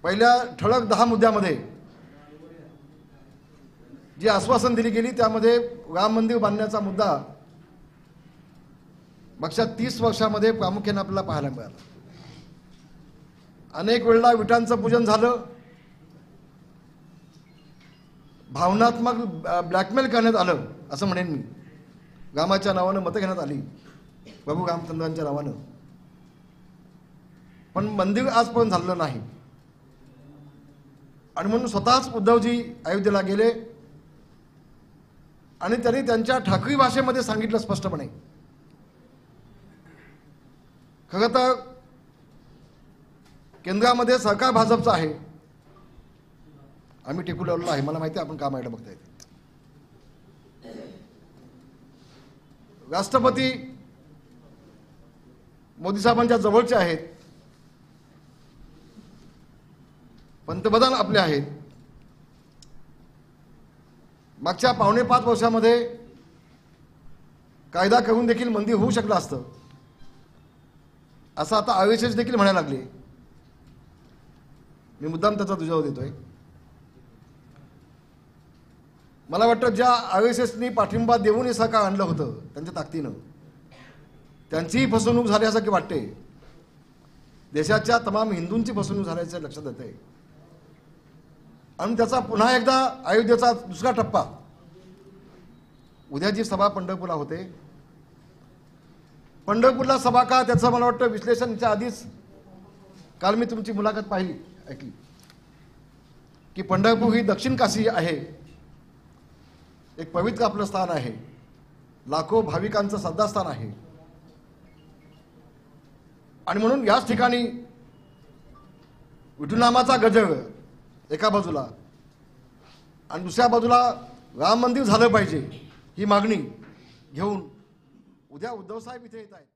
पहिल्या ठळक 10 मुद्द्यामध्ये जी आश्वासन दिली गेली त्यामध्ये राम मंदिर बांधण्याचा मुद्दा मागच्या 30 वर्षामध्ये प्रामुख्याने आपल्याला पाहायला मिळाला। अनेक वेळा विटांचं पूजन झालं, भावनात्मक ब्लॅकमेल करण्यात आलं असं म्हणेन मी। रामाच्या नावानं मतं घेण्यात आली, प्रभू रामचंद्रांच्या नावानं, पण मंदिर आजपर्यंत झालं नाही। आणि म्हणून स्वतःच उद्धवजी अयोध्येला गेले आणि त्यांनी त्यांच्या ठाकरी भाषेमध्ये सांगितलं स्पष्टपणे, खरं तर केंद्रामध्ये सरकार भाजपचं आहे, आम्ही टिकू लावलेलं आहे, मला माहिती आहे आपण का माहिती बघताय। राष्ट्रपती मोदी साहेबांच्या जवळचे आहेत, पंतप्रधान आपले आहेत। मागच्या 4.5 वर्षामध्ये कायदा करून देखील मंदिर होऊ शकलं असतं असं आता आरएसएस देखील म्हणायला लागले। मी मुद्दाम त्याचा दुजावा देतोय। मला वाटतं ज्या आरएसएसनी पाठिंबा देऊन हे सरकार आणलं होतं त्यांच्या ताकदीनं, त्यांचीही फसवणूक झाल्यासारखी वाटते, देशाच्या तमाम हिंदूंची फसवणूक झाल्याचं लक्षात येतंय। आणि त्याचा पुन्हा एकदा अयोध्येचा दुसरा टप्पा, उद्याची सभा पंढरपूरला होते, पंढरपूरला सभा का त्याचं मला वाटतं विश्लेषणच्या आधीच काल मी तुमची मुलाखत पाहिली ऐकली की पंढरपूर ही दक्षिण काशी आहे, एक पवित्र आपलं स्थान आहे, लाखो भाविकांचं श्रद्धास्थान आहे। आणि म्हणून याच ठिकाणी विठुनामाचा गजर एका बाजूला आणि दुसऱ्या बाजूला राम मंदिर झालं पाहिजे ही मागणी घेऊन उद्या उद्धव साहेब इथे येत आहेत।